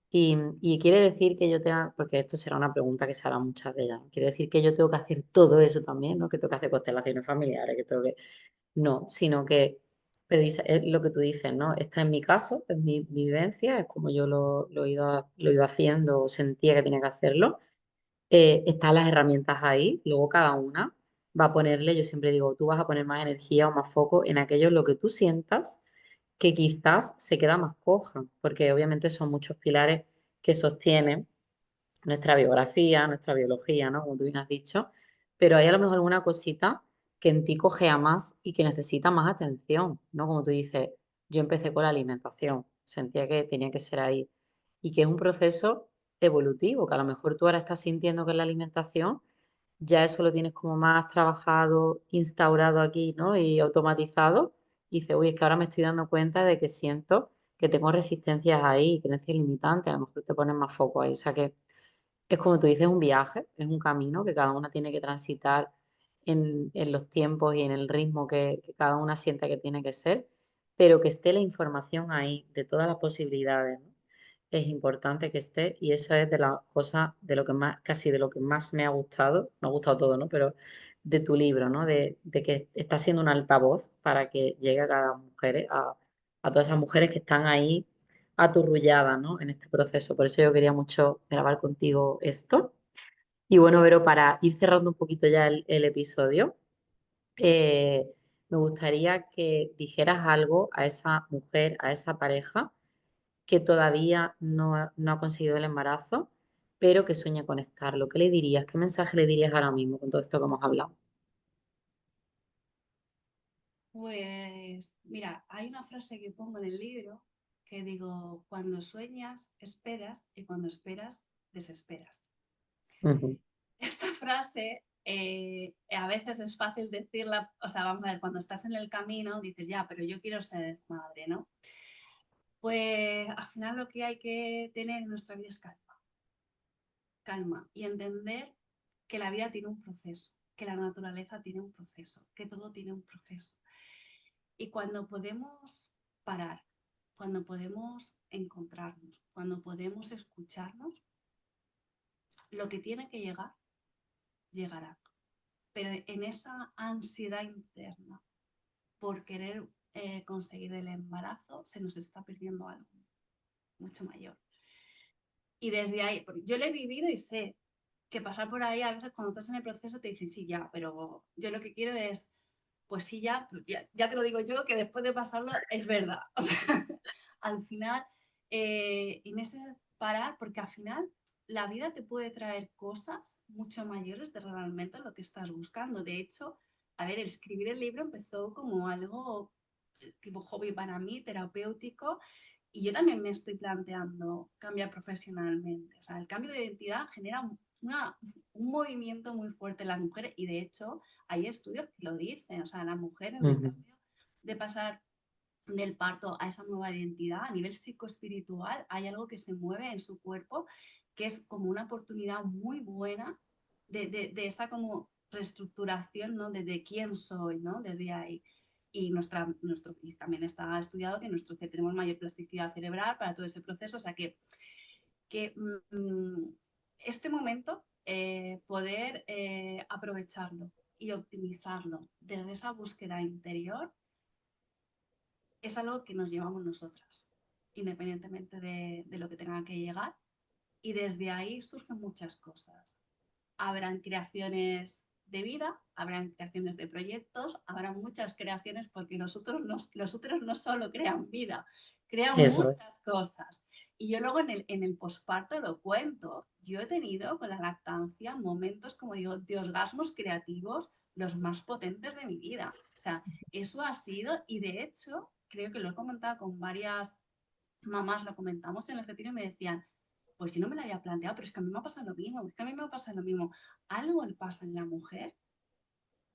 Y quiere decir que yo tenga, porque esto será una pregunta que se hará muchas de ellas, ¿no? Quiere decir que yo tengo que hacer todo eso también, ¿no? Que tengo que hacer constelaciones familiares, que tengo que... No, sino que es lo que tú dices, ¿no? Esta es mi caso, es mi vivencia, es como yo lo he ido haciendo, sentía que tenía que hacerlo. Están las herramientas ahí, luego cada una va a ponerle, yo siempre digo, tú vas a poner más energía o más foco en aquello en lo que tú sientas que quizás se queda más coja, porque obviamente son muchos pilares que sostienen nuestra biografía, nuestra biología, ¿no? Como tú bien has dicho, pero hay a lo mejor alguna cosita que en ti cojea más y que necesita más atención, ¿no? Como tú dices, yo empecé con la alimentación, sentía que tenía que ser ahí y que es un proceso evolutivo, que a lo mejor tú ahora estás sintiendo que es la alimentación, ya eso lo tienes como más trabajado, instaurado aquí, ¿no? Y automatizado. Y dices, uy, es que ahora me estoy dando cuenta de que siento que tengo resistencias ahí, creencias limitantes, a lo mejor te pones más foco ahí. O sea que es como tú dices, un viaje, es un camino que cada una tiene que transitar en los tiempos y en el ritmo que cada una sienta que tiene que ser, pero que esté la información ahí de todas las posibilidades, ¿no? Es importante que esté y eso es de las cosas de lo que más, casi de lo que más me ha gustado todo, ¿no? Pero de tu libro, ¿no? De que está siendo un altavoz para que llegue a cada mujer, a todas esas mujeres que están ahí aturrullada, ¿no? En este proceso. Por eso yo quería mucho grabar contigo esto. Y bueno, Vero, para ir cerrando un poquito ya el episodio, eh, me gustaría que dijeras algo a esa mujer, a esa pareja que todavía no ha conseguido el embarazo, pero que sueña con estarlo. ¿Qué le dirías? ¿Qué mensaje le dirías ahora mismo con todo esto que hemos hablado? Pues mira, hay una frase que pongo en el libro que digo: cuando sueñas, esperas, y cuando esperas, desesperas. Ujú, Esta frase a veces es fácil decirla, o sea, vamos a ver, cuando estás en el camino dices, ya, pero yo quiero ser madre, ¿no? Pues al final lo que hay que tener en nuestra vida es calma, calma, y entender que la vida tiene un proceso, que la naturaleza tiene un proceso, que todo tiene un proceso. Y cuando podemos parar, cuando podemos encontrarnos, cuando podemos escucharnos, lo que tiene que llegar, llegará. Pero en esa ansiedad interna por querer conseguir el embarazo, se nos está perdiendo algo mucho mayor. Y desde ahí, yo lo he vivido y sé que pasar por ahí, a veces cuando estás en el proceso te dicen, sí, ya, pero yo lo que quiero es, pues sí, ya, pues ya te lo digo yo, que después de pasarlo es verdad. O sea, al final, en ese parar, porque al final la vida te puede traer cosas mucho mayores de realmente lo que estás buscando. De hecho, a ver, el escribir el libro empezó como algo tipo hobby para mí, terapéutico, y yo también me estoy planteando cambiar profesionalmente. O sea, el cambio de identidad genera un movimiento muy fuerte en las mujeres, y de hecho hay estudios que lo dicen. O sea, la mujer en el ujú, cambio de pasar del parto a esa nueva identidad a nivel psicoespiritual, hay algo que se mueve en su cuerpo que es como una oportunidad muy buena de esa como reestructuración, ¿no? De quién soy, ¿no? Desde ahí. Y, y también está estudiado que tenemos mayor plasticidad cerebral para todo ese proceso. O sea que este momento poder aprovecharlo y optimizarlo desde esa búsqueda interior es algo que nos llevamos nosotras, independientemente de lo que tenga que llegar. Y desde ahí surgen muchas cosas. Habrán creaciones de vida, habrán creaciones de proyectos, habrá muchas creaciones porque los úteros no solo crean vida, crean Eso es. muchas cosas. Y yo luego en el posparto lo cuento. Yo he tenido con la lactancia momentos, como digo, de orgasmos creativos los más potentes de mi vida. O sea, eso ha sido, y de hecho, creo que lo he comentado con varias mamás, lo comentamos en el retiro y me decían, pues yo no me lo había planteado, pero es que a mí me ha pasado lo mismo, es que a mí me ha pasado lo mismo. Algo le pasa en la mujer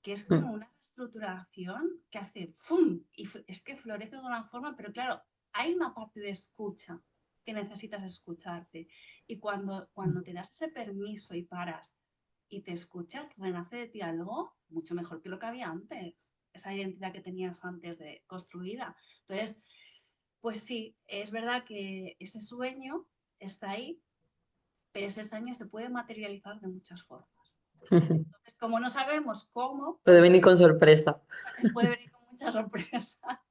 que es como Mm, una estructuración que hace ¡fum! Y es que florece de una forma, pero claro, hay una parte de escucha que necesitas escucharte. Y cuando te das ese permiso y paras y te escuchas, renace de ti algo mucho mejor que lo que había antes, esa identidad que tenías antes de construida. Entonces, pues sí, es verdad que ese sueño está ahí, pero ese sueño se puede materializar de muchas formas. Entonces, como no sabemos cómo, Puede pues venir con sorpresa. puede venir con mucha sorpresa.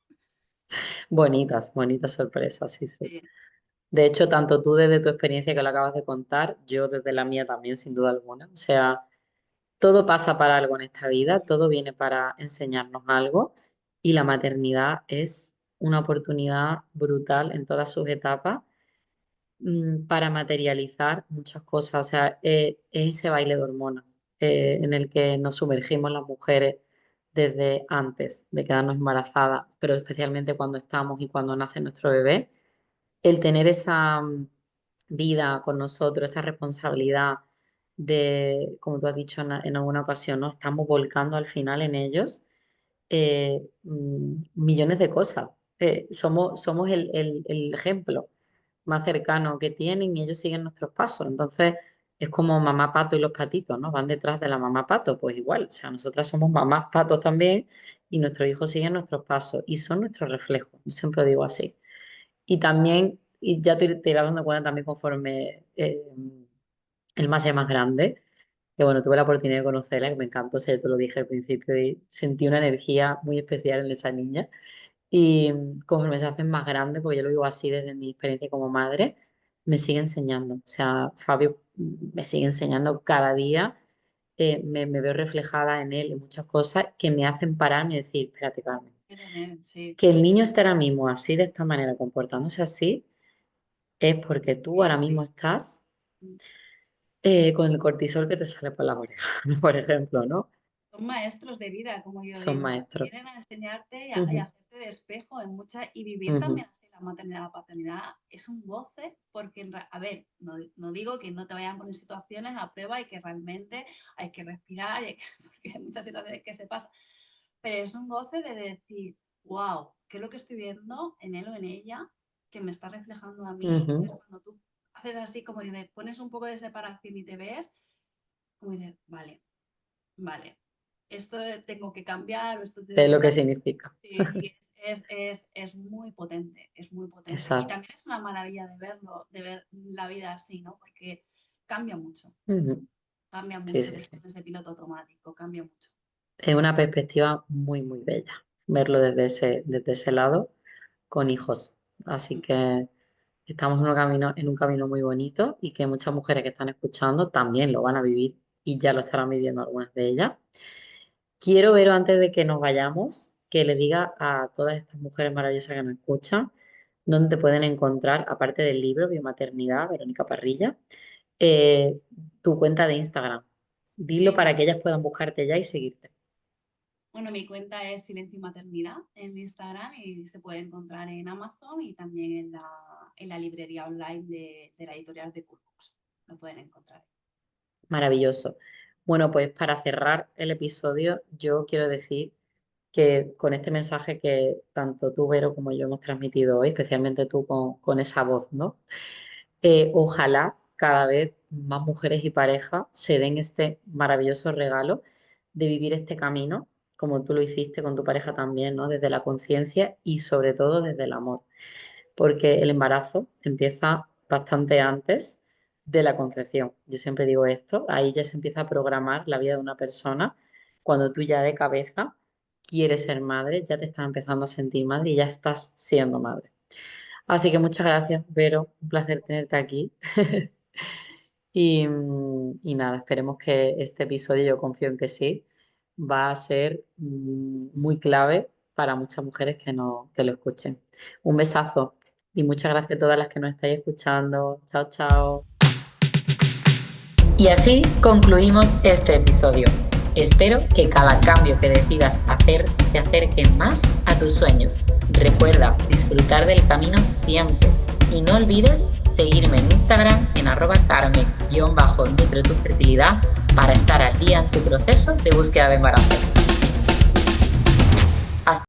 Bonitas, bonitas sorpresas, sí, sí. Sí, De hecho, tanto tú desde tu experiencia que lo acabas de contar, yo desde la mía también, sin duda alguna. O sea, todo pasa para algo en esta vida, todo viene para enseñarnos algo y la maternidad es una oportunidad brutal en todas sus etapas para materializar muchas cosas. O sea, es ese baile de hormonas en el que nos sumergimos las mujeres desde antes de quedarnos embarazadas, pero especialmente cuando estamos y cuando nace nuestro bebé. El tener esa vida con nosotros, esa responsabilidad de, como tú has dicho en alguna ocasión, ¿no? Estamos volcando al final en ellos millones de cosas. Somos el ejemplo más cercano que tienen y ellos siguen nuestros pasos. Entonces, es como mamá pato y los patitos, ¿no? Van detrás de la mamá pato, pues igual. O sea, nosotras somos mamás patos también y nuestros hijos siguen nuestros pasos y son nuestro reflejo. Yo siempre digo así. Y también, y ya te irás dando cuenta también conforme el más sea más grande, que bueno, tuve la oportunidad de conocerla, que me encantó, o sea, yo te lo dije al principio, y sentí una energía muy especial en esa niña. Y conforme se hacen más grandes, porque yo lo digo así desde mi experiencia como madre, me sigue enseñando. O sea, Fabio me sigue enseñando cada día, me veo reflejada en él en muchas cosas que me hacen pararme y decir, espérate, Carmen, yo también, sí. que el niño esté ahora mismo así, de esta manera, comportándose así, es porque tú ahora mismo Sí. estás con el cortisol que te sale por las orejas, por ejemplo, ¿no? Son maestros de vida, como yo Son digo. maestros. Vienen a enseñarte y a Ujú, hacerte de espejo en y vivir ujú, también así la maternidad, la paternidad es un goce porque, a ver, no digo que no te vayan a poner situaciones a prueba y que realmente hay que respirar, porque hay muchas situaciones que se pasan, pero es un goce de decir, wow, ¿qué es lo que estoy viendo en él o en ella que me está reflejando a mí? Entonces, ujú. cuando tú haces así, como dices, pones un poco de separación y te ves, como dices, vale, vale, esto tengo que cambiar o esto Sé tengo lo que que hacer. significa. Sí, y es muy potente, es muy potente. Y Exacto. también es una maravilla de verlo, de ver la vida así, ¿no? Porque Ujú. cambia Sí, mucho sí, de sí. estar en ese piloto automático, cambia mucho. Es una perspectiva muy, muy bella verlo desde ese lado con hijos. Así que estamos en un camino muy bonito y que muchas mujeres que están escuchando también lo van a vivir y ya lo estarán viviendo algunas de ellas. Quiero ver antes de que nos vayamos que le diga a todas estas mujeres maravillosas que nos escuchan dónde te pueden encontrar, aparte del libro Biomaternidad, Verónica Parrilla, eh, tu cuenta de Instagram. Dilo Sí, para que ellas puedan buscarte ya y seguirte. bueno, mi cuenta es Silencio y Maternidad en Instagram y se puede encontrar en Amazon y también en la librería online de la editorial de Cookbooks. Lo pueden encontrar. Maravilloso. Bueno, pues para cerrar el episodio, yo quiero decir que con este mensaje que tanto tú, Vero, como yo hemos transmitido hoy, especialmente tú con esa voz, ¿no? Ojalá cada vez más mujeres y parejas se den este maravilloso regalo de vivir este camino, como tú lo hiciste con tu pareja también, ¿no? Desde la conciencia y sobre todo desde el amor, porque el embarazo empieza bastante antes de la concepción. Yo siempre digo esto, ahí ya se empieza a programar la vida de una persona. Cuando tú ya de cabeza quieres ser madre, ya te estás empezando a sentir madre y ya estás siendo madre. Así que muchas gracias, Vero, un placer tenerte aquí. Y nada, esperemos que este episodio, yo confío en que sí, va a ser muy clave para muchas mujeres que lo escuchen. Un besazo y muchas gracias a todas las que nos estáis escuchando. Chao, chao. Y así concluimos este episodio. Espero que cada cambio que decidas hacer te acerque más a tus sueños. Recuerda disfrutar del camino siempre. Y no olvides seguirme en Instagram en @carmen_nutre tu fertilidad para estar al día en tu proceso de búsqueda de embarazo.